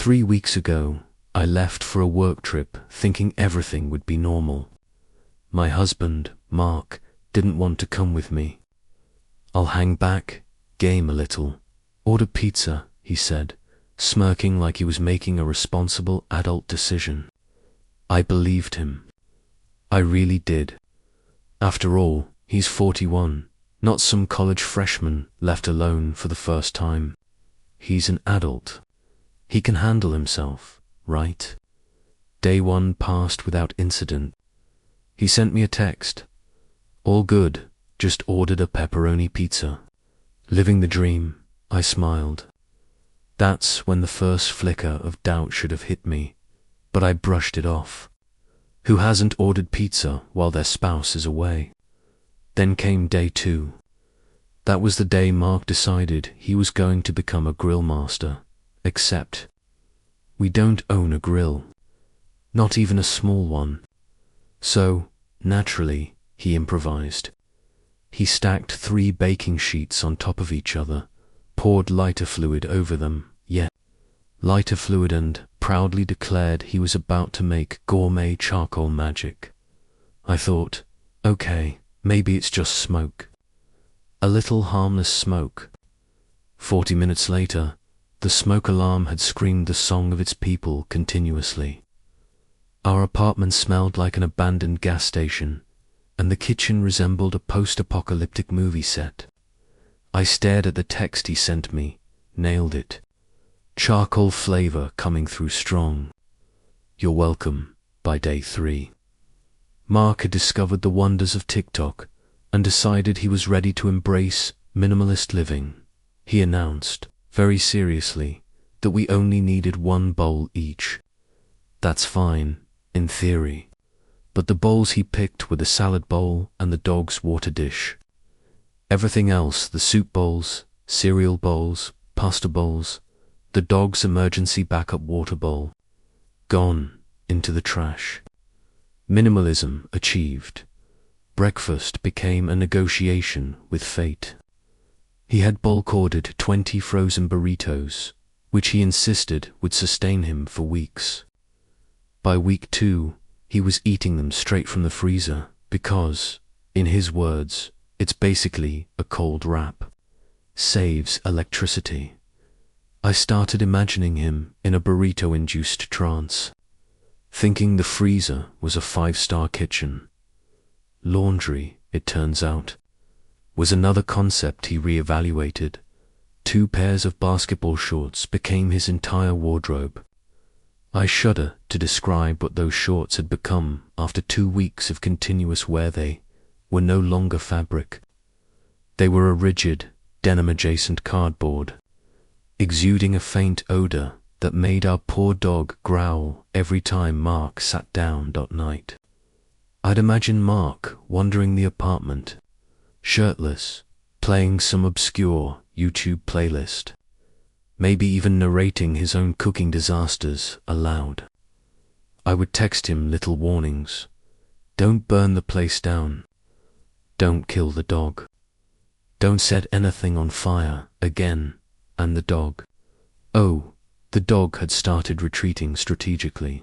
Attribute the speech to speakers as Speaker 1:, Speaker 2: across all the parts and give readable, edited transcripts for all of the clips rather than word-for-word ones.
Speaker 1: 3 weeks ago, I left for a work trip thinking everything would be normal. My husband, Mark, didn't want to come with me. "I'll hang back, game a little, order pizza," he said, smirking like he was making a responsible adult decision. I believed him. I really did. After all, he's 41, not some college freshman left alone for the first time. He's an adult. He can handle himself, right? Day 1 passed without incident. He sent me a text. "All good, just ordered a pepperoni pizza." Living the dream, I smiled. That's when the first flicker of doubt should have hit me, but I brushed it off. Who hasn't ordered pizza while their spouse is away? Then came day 2. That was the day Mark decided he was going to become a grill master, except we don't own a grill, not even a small one. So, naturally, he improvised. He stacked 3 baking sheets on top of each other, poured lighter fluid over them, lighter fluid, and proudly declared he was about to make gourmet charcoal magic. I thought, okay, maybe it's just smoke. A little harmless smoke. 40 minutes later, the smoke alarm had screamed the song of its people continuously. Our apartment smelled like an abandoned gas station, and the kitchen resembled a post-apocalyptic movie set. I stared at the text he sent me, nailed it. Charcoal flavor coming through strong. "You're welcome," by day 3. Mark had discovered the wonders of TikTok and decided he was ready to embrace minimalist living. He announced, very seriously, that we only needed 1 bowl each. That's fine, in theory. But the bowls he picked were the salad bowl and the dog's water dish. Everything else, the soup bowls, cereal bowls, pasta bowls, the dog's emergency backup water bowl, gone into the trash. Minimalism achieved. Breakfast became a negotiation with fate. He had bulk ordered 20 frozen burritos, which he insisted would sustain him for weeks. By week 2, he was eating them straight from the freezer because, in his words, it's basically a cold wrap. Saves electricity. I started imagining him in a burrito-induced trance, thinking the freezer was a 5-star kitchen. Laundry, it turns out, was another concept he reevaluated. 2 pairs of basketball shorts became his entire wardrobe. I shudder to describe what those shorts had become after 2 weeks of continuous wear. They were no longer fabric. They were a rigid, denim-adjacent cardboard, exuding a faint odor that made our poor dog growl every time Mark sat down that night. I'd imagine Mark wandering the apartment, shirtless, playing some obscure YouTube playlist, maybe even narrating his own cooking disasters aloud. I would text him little warnings. Don't burn the place down. Don't kill the dog. Don't set anything on fire again. And the dog. Oh, the dog had started retreating strategically.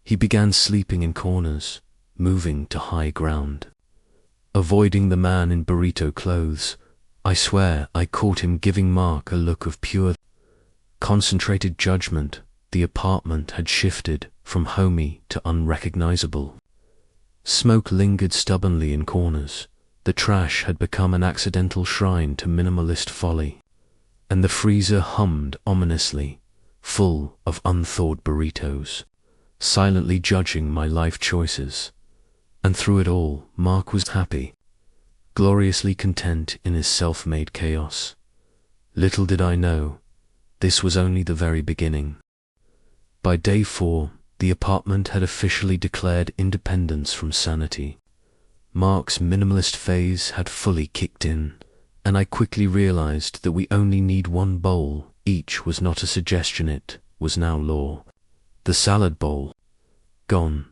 Speaker 1: He began sleeping in corners, moving to high ground. Avoiding the man in burrito clothes, I swear I caught him giving Mark a look of pure, concentrated judgment. The apartment had shifted from homey to unrecognizable. Smoke lingered stubbornly in corners. The trash had become an accidental shrine to minimalist folly. And the freezer hummed ominously, full of unthawed burritos, silently judging my life choices. And through it all, Mark was happy, gloriously content in his self-made chaos. Little did I know, this was only the very beginning. By day 4, the apartment had officially declared independence from sanity. Mark's minimalist phase had fully kicked in, and I quickly realized that we only need 1 bowl each was not a suggestion, it was now law. The salad bowl, gone.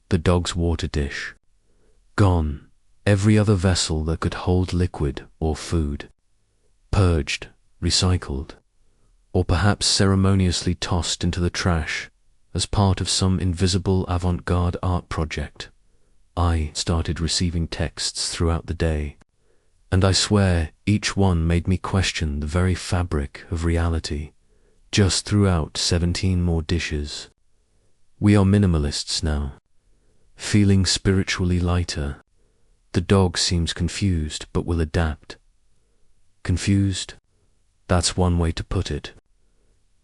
Speaker 1: The dog's water dish, gone. Every other vessel that could hold liquid or food, purged, recycled. or perhaps ceremoniously tossed into the trash as part of some invisible avant-garde art project. I started receiving texts throughout the day, and I swear each one made me question the very fabric of reality. Just threw out 17 more dishes. We are minimalists now. Feeling spiritually lighter. The dog seems confused but will adapt. Confused? That's one way to put it.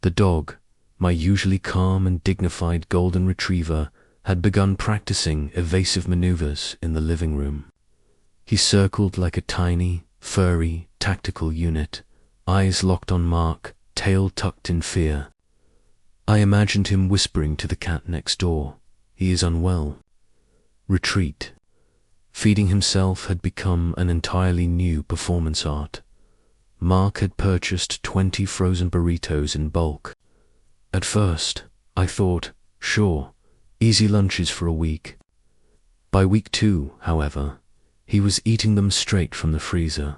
Speaker 1: The dog, my usually calm and dignified golden retriever, had begun practicing evasive maneuvers in the living room. He circled like a tiny, furry, tactical unit, eyes locked on Mark, tail tucked in fear. I imagined him whispering to the cat next door, "He is unwell." Retreat. Feeding himself had become an entirely new performance art. Mark had purchased 20 frozen burritos in bulk. At first, I thought, sure, easy lunches for a week. By week 2, however, he was eating them straight from the freezer.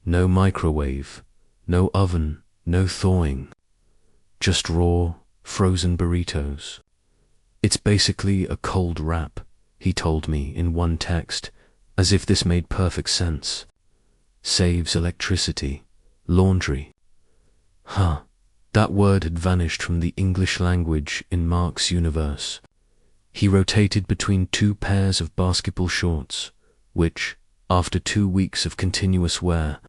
Speaker 1: No microwave, no oven, no thawing. Just raw, frozen burritos. "It's basically a cold wrap," he told me in one text, as if this made perfect sense. Saves electricity, laundry. That word had vanished from the English language in Mark's universe. He rotated between 2 pairs of basketball shorts, which, after 2 weeks of continuous wear,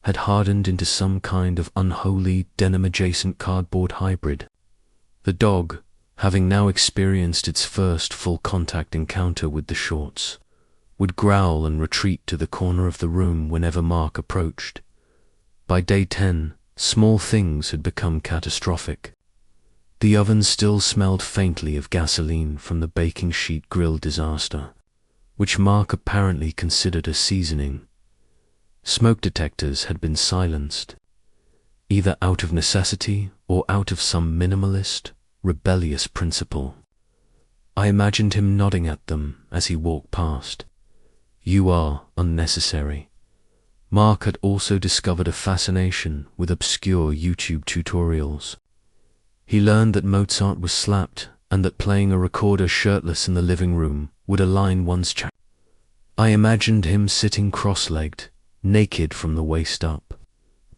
Speaker 1: had hardened into some kind of unholy denim-adjacent cardboard hybrid. The dog, having now experienced its first full contact encounter with the shorts, would growl and retreat to the corner of the room whenever Mark approached. By day 10, small things had become catastrophic. The oven still smelled faintly of gasoline from the baking sheet grill disaster, which Mark apparently considered a seasoning. Smoke detectors had been silenced, either out of necessity or out of some minimalist, rebellious principle. I imagined him nodding at them as he walked past. "You are unnecessary." Mark had also discovered a fascination with obscure YouTube tutorials. He learned that Mozart was slapped and that playing a recorder shirtless in the living room would align one's chakras. I imagined him sitting cross-legged, naked from the waist up,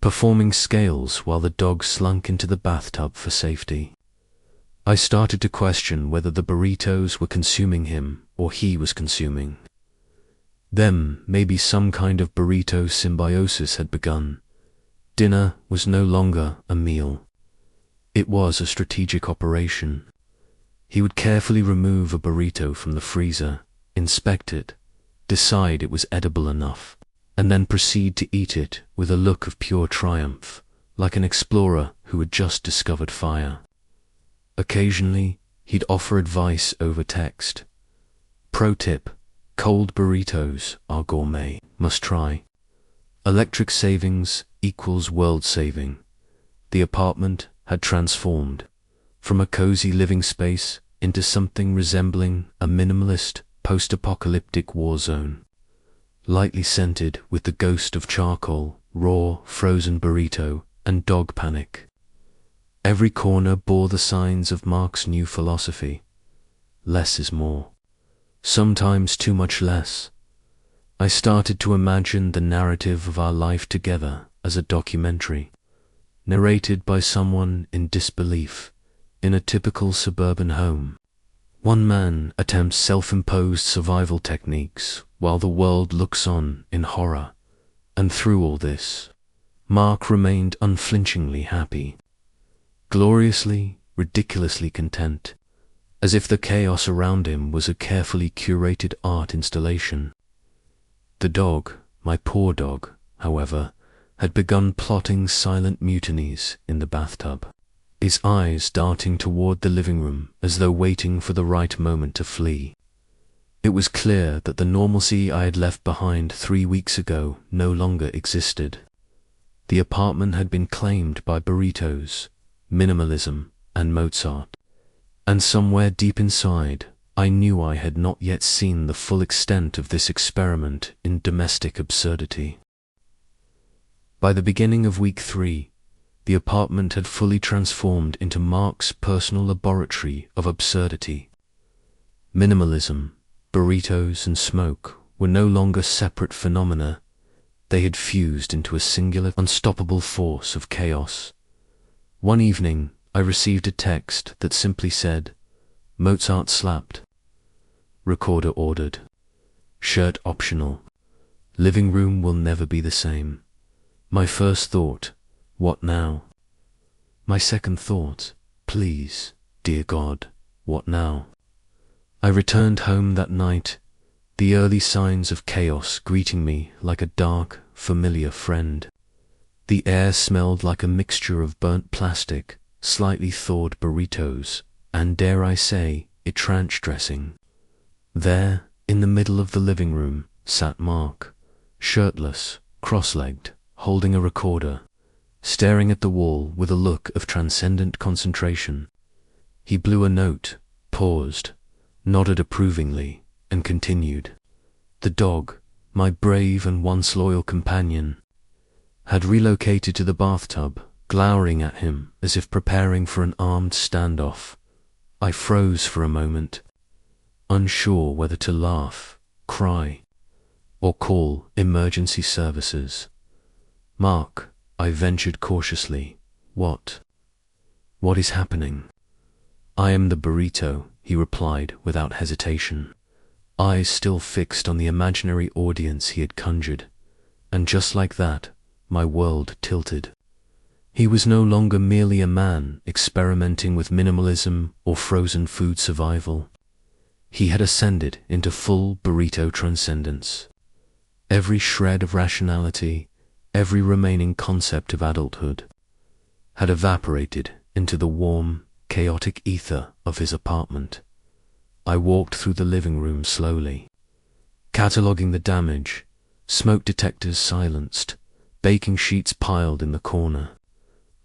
Speaker 1: performing scales while the dog slunk into the bathtub for safety. I started to question whether the burritos were consuming him or he was consuming them. Maybe some kind of burrito symbiosis had begun. Dinner was no longer a meal. It was a strategic operation. He would carefully remove a burrito from the freezer, inspect it, decide it was edible enough, and then proceed to eat it with a look of pure triumph, like an explorer who had just discovered fire. Occasionally, he'd offer advice over text. Pro tip: cold burritos are gourmet. Must try. Electric savings equals world saving. The apartment had transformed from a cozy living space into something resembling a minimalist, post-apocalyptic warzone. Lightly scented with the ghost of charcoal, raw, frozen burrito, and dog panic. Every corner bore the signs of Mark's new philosophy. Less is more. Sometimes too much less. I started to imagine the narrative of our life together as a documentary, narrated by someone in disbelief, in a typical suburban home. One man attempts self-imposed survival techniques while the world looks on in horror, and through all this, Mark remained unflinchingly happy, gloriously, ridiculously content, as if the chaos around him was a carefully curated art installation. The dog, my poor dog, however, had begun plotting silent mutinies in the bathtub, his eyes darting toward the living room as though waiting for the right moment to flee. It was clear that the normalcy I had left behind 3 weeks ago no longer existed. The apartment had been claimed by burritos, minimalism, and Mozart. And somewhere deep inside, I knew I had not yet seen the full extent of this experiment in domestic absurdity. By the beginning of week 3, The apartment had fully transformed into Mark's personal laboratory of absurdity. Minimalism, burritos, and smoke were no longer separate phenomena. They had fused into a singular, unstoppable force of chaos. One evening, I received a text that simply said, "Mozart slapped. Recorder ordered. Shirt optional. Living room will never be the same." My first thought, what now? My second thought, please, dear God, what now? I returned home that night, the early signs of chaos greeting me like a dark, familiar friend. The air smelled like a mixture of burnt plastic, slightly thawed burritos, and, dare I say, ranch dressing. There, in the middle of the living room, sat Mark, shirtless, cross-legged, holding a recorder, staring at the wall with a look of transcendent concentration. He blew a note, paused, nodded approvingly, and continued. The dog, my brave and once loyal companion, had relocated to the bathtub, glowering at him as if preparing for an armed standoff. I froze for a moment, unsure whether to laugh, cry, or call emergency services. "Mark," I ventured cautiously, What is happening?" "I am the burrito," he replied without hesitation, eyes still fixed on the imaginary audience he had conjured, and just like that, my world tilted. He was no longer merely a man experimenting with minimalism or frozen food survival. He had ascended into full burrito transcendence. Every shred of rationality, every remaining concept of adulthood, had evaporated into the warm, chaotic ether of his apartment. I walked through the living room slowly, cataloguing the damage, smoke detectors silenced, baking sheets piled in the corner,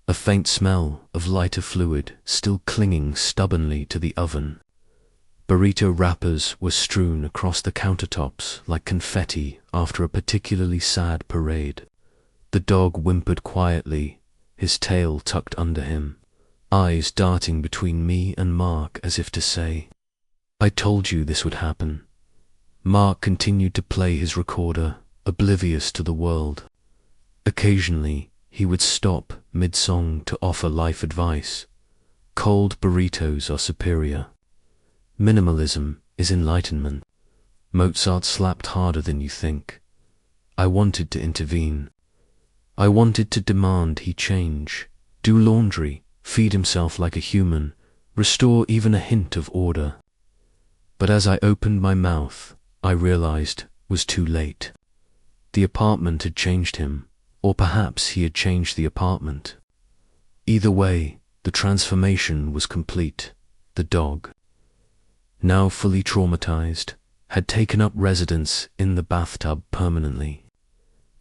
Speaker 1: a faint smell of lighter fluid still clinging stubbornly to the oven. Burrito wrappers were strewn across the countertops like confetti after a particularly sad parade. The dog whimpered quietly, his tail tucked under him, eyes darting between me and Mark as if to say, "I told you this would happen." Mark continued to play his recorder, oblivious to the world. Occasionally, he would stop mid-song to offer life advice. Cold burritos are superior. Minimalism is enlightenment. Mozart slapped harder than you think. I wanted to intervene. I wanted to demand he change, do laundry, feed himself like a human, restore even a hint of order. But as I opened my mouth, I realized was too late. The apartment had changed him, or perhaps he had changed the apartment. Either way, the transformation was complete. The dog, now fully traumatized, had taken up residence in the bathtub permanently,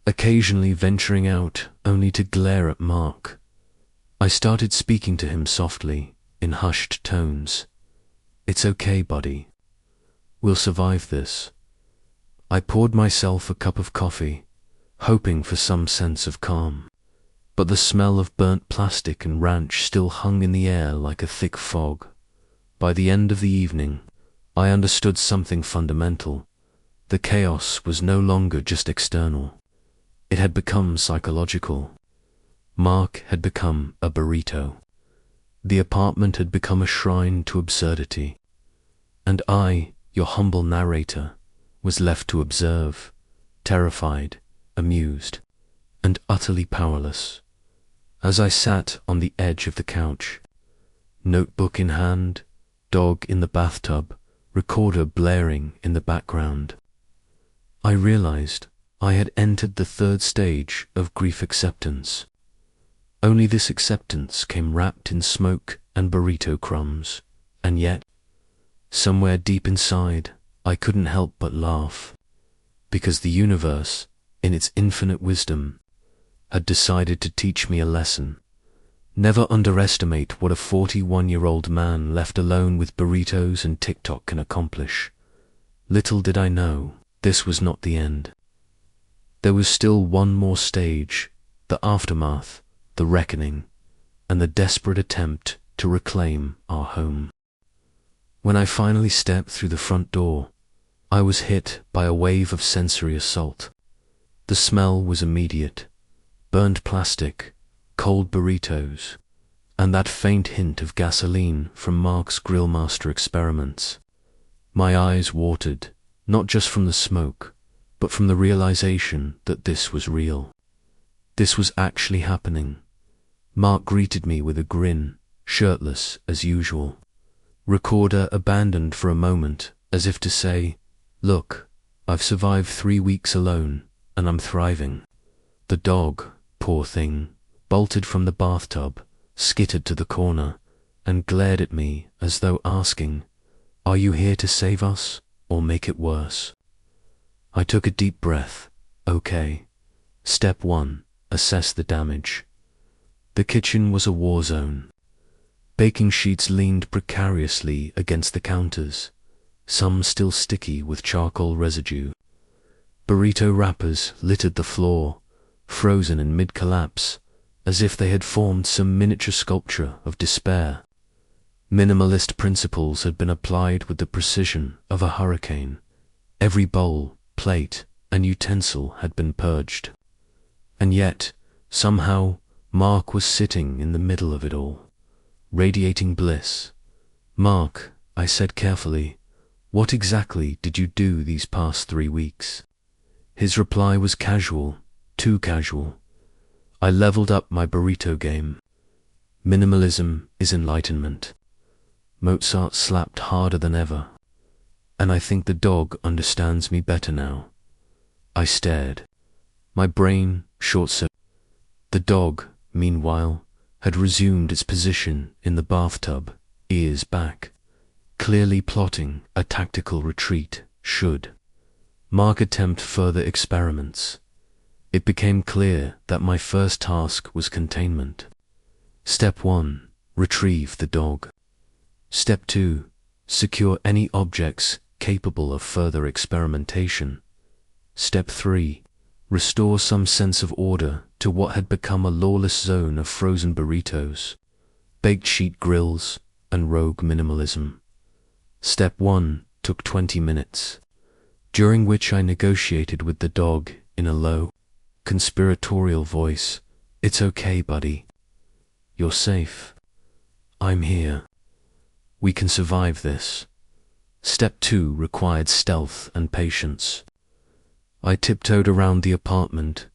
Speaker 1: occasionally venturing out only to glare at Mark. I started speaking to him softly, in hushed tones. "It's okay, buddy. We'll survive this." I poured myself a cup of coffee, hoping for some sense of calm, but the smell of burnt plastic and ranch still hung in the air like a thick fog. By the end of the evening, I understood something fundamental. The chaos was no longer just external. It had become psychological. Mark had become a burrito. The apartment had become a shrine to absurdity. And I, your humble narrator, was left to observe, terrified, amused, and utterly powerless. As I sat on the edge of the couch, notebook in hand, dog in the bathtub, recorder blaring in the background, I realized I had entered the third stage of grief acceptance. Only this acceptance came wrapped in smoke and burrito crumbs, and yet, somewhere deep inside, I couldn't help but laugh, because the universe, in its infinite wisdom, had decided to teach me a lesson. Never underestimate what a 41-year-old man left alone with burritos and TikTok can accomplish. Little did I know, this was not the end. There was still one more stage, the aftermath, the reckoning, and the desperate attempt to reclaim our home. When I finally stepped through the front door, I was hit by a wave of sensory assault. The smell was immediate: burned plastic, cold burritos, and that faint hint of gasoline from Mark's Grillmaster experiments. My eyes watered, not just from the smoke, but from the realization that this was real. This was actually happening. Mark greeted me with a grin, shirtless as usual. Recorder abandoned for a moment, as if to say, "Look, I've survived 3 weeks alone, and I'm thriving." The dog, poor thing, bolted from the bathtub, skittered to the corner, and glared at me as though asking, "Are you here to save us, or make it worse?" I took a deep breath. Okay. Step 1. Assess the damage. The kitchen was a war zone. Baking sheets leaned precariously against the counters, some still sticky with charcoal residue. Burrito wrappers littered the floor, frozen in mid-collapse, as if they had formed some miniature sculpture of despair. Minimalist principles had been applied with the precision of a hurricane. Every bowl, plate, and utensil had been purged. And yet, somehow, Mark was sitting in the middle of it all, radiating bliss. "Mark," I said carefully, "what exactly did you do these past 3 weeks?" His reply was casual, too casual. I leveled up my burrito game. Minimalism is enlightenment. Mozart slapped harder than ever. And I think the dog understands me better now. I stared. My brain short-circuited. The dog, meanwhile, had resumed its position in the bathtub, ears back, clearly plotting a tactical retreat should Mark attempt further experiments. It became clear that my first task was containment. Step 1. Retrieve the dog. Step 2. Secure any objects capable of further experimentation. Step 3. Restore some sense of order to what had become a lawless zone of frozen burritos, baked sheet grills, and rogue minimalism. Step 1 took 20 minutes, during which I negotiated with the dog in a low, conspiratorial voice. "It's okay, buddy. You're safe. I'm here. We can survive this." Step 2 required stealth and patience. I tiptoed around the apartment,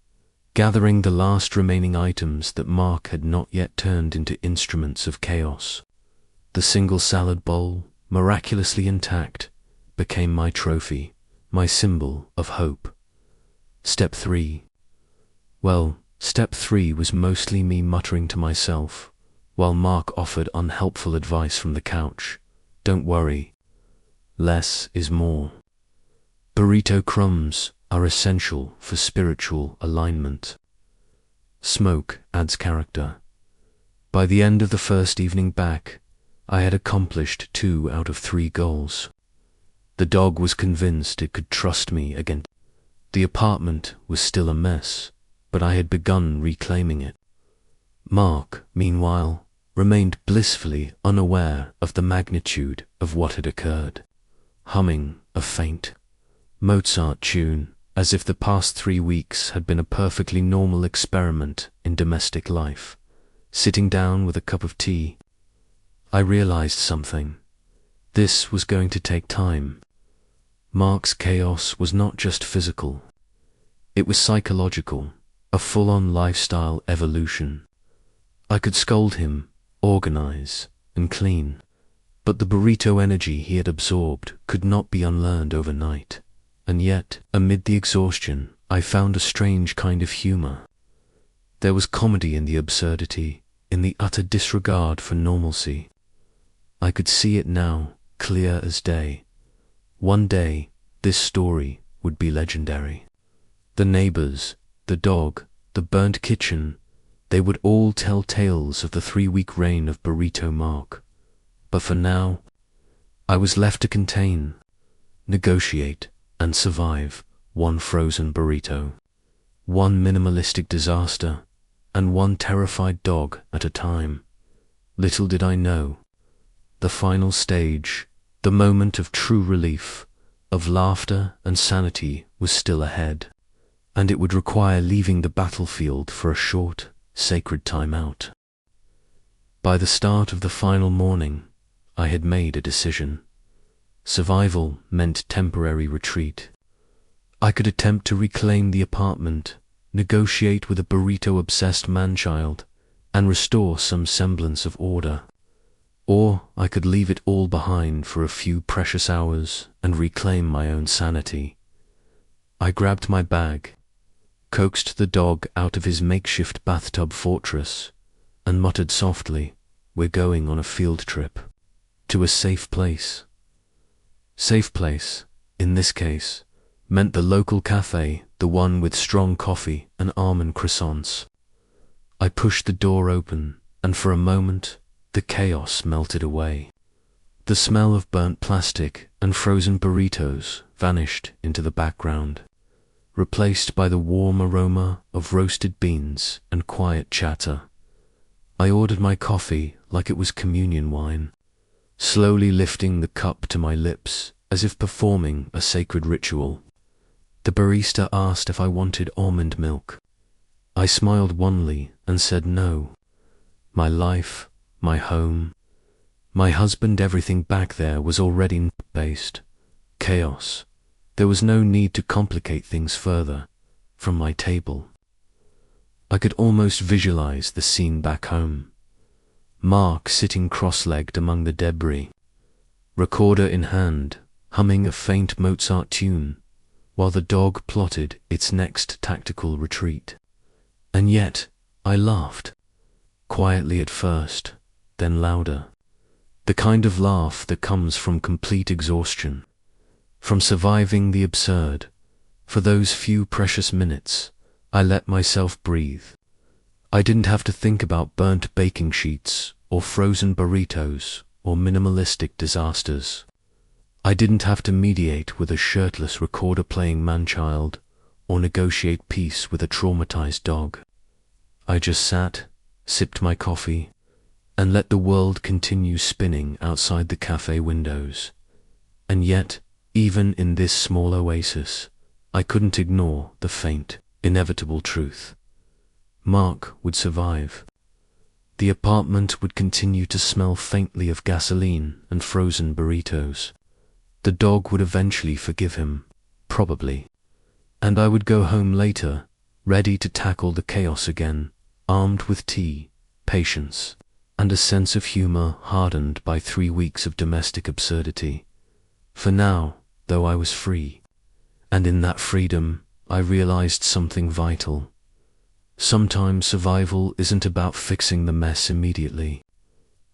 Speaker 1: gathering the last remaining items that Mark had not yet turned into instruments of chaos. The single salad bowl, miraculously intact, became my trophy, my symbol of hope. Step 3. Well, step 3 was mostly me muttering to myself, while Mark offered unhelpful advice from the couch. "Don't worry. Less is more. Burrito crumbs are essential for spiritual alignment. Smoke adds character." By the end of the first evening back, I had accomplished 2 out of 3 goals. The dog was convinced it could trust me again. The apartment was still a mess, but I had begun reclaiming it. Mark, meanwhile, remained blissfully unaware of the magnitude of what had occurred, humming a faint Mozart tune as if the past 3 weeks had been a perfectly normal experiment in domestic life. Sitting down with a cup of tea, I realized something. This was going to take time. Mark's chaos was not just physical. It was psychological, a full-on lifestyle evolution. I could scold him, organize, and clean, but the burrito energy he had absorbed could not be unlearned overnight. And yet, amid the exhaustion, I found a strange kind of humor. There was comedy in the absurdity, in the utter disregard for normalcy. I could see it now, clear as day. One day, this story would be legendary. The neighbors, the dog, the burnt kitchen, they would all tell tales of the 3-week reign of Burrito Mark. But for now, I was left to contain, negotiate, and survive one frozen burrito, one minimalistic disaster and one terrified dog at a time. Little did I know, the final stage, the moment of true relief, of laughter and sanity was still ahead, and it would require leaving the battlefield for a short, sacred time out. By the start of the final morning, I had made a decision. Survival meant temporary retreat. I could attempt to reclaim the apartment, negotiate with a burrito-obsessed man-child, and restore some semblance of order. Or I could leave it all behind for a few precious hours and reclaim my own sanity. I grabbed my bag, coaxed the dog out of his makeshift bathtub fortress, and muttered softly, "We're going on a field trip. To a safe place." Safe place, in this case, meant the local cafe, the one with strong coffee and almond croissants. I pushed the door open, and for a moment, the chaos melted away. The smell of burnt plastic and frozen burritos vanished into the background, replaced by the warm aroma of roasted beans and quiet chatter. I ordered my coffee like it was communion wine, slowly lifting the cup to my lips as if performing a sacred ritual. The barista asked if I wanted almond milk. I smiled wanly and said no. My life, my home, my husband, everything back there was already based. Chaos. There was no need to complicate things further. From my table, I could almost visualize the scene back home. Mark sitting cross-legged among the debris, recorder in hand, humming a faint Mozart tune, while the dog plotted its next tactical retreat. And yet, I laughed. Quietly at first, then louder. The kind of laugh that comes from complete exhaustion, from surviving the absurd. For those few precious minutes, I let myself breathe. I didn't have to think about burnt baking sheets, or frozen burritos, or minimalistic disasters. I didn't have to mediate with a shirtless recorder-playing man-child, or negotiate peace with a traumatized dog. I just sat, sipped my coffee, and let the world continue spinning outside the cafe windows. And yet, even in this small oasis, I couldn't ignore the faint, inevitable truth. Mark would survive. The apartment would continue to smell faintly of gasoline and frozen burritos. The dog would eventually forgive him, probably. And I would go home later, ready to tackle the chaos again, armed with tea, patience, and a sense of humor hardened by 3 weeks of domestic absurdity. For now, though, I was free. And in that freedom, I realized something vital. Sometimes survival isn't about fixing the mess immediately.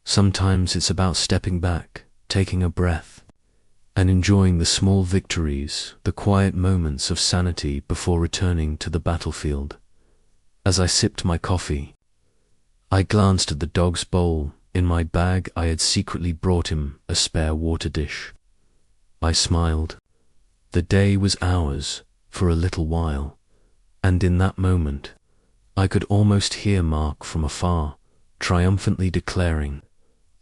Speaker 1: Sometimes it's about stepping back, taking a breath, and enjoying the small victories, the quiet moments of sanity before returning to the battlefield. As I sipped my coffee, I glanced at the dog's bowl. In my bag, I had secretly brought him a spare water dish. I smiled. The day was ours for a little while, and in that moment, I could almost hear Mark from afar, triumphantly declaring,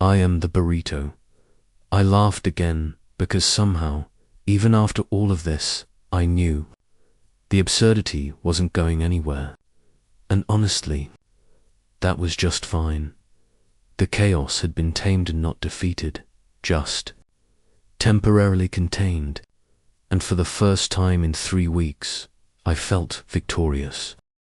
Speaker 1: "I am the burrito." I laughed again, because somehow, even after all of this, I knew the absurdity wasn't going anywhere. And honestly, that was just fine. The chaos had been tamed and not defeated, just temporarily contained. And for the first time in 3 weeks, I felt victorious.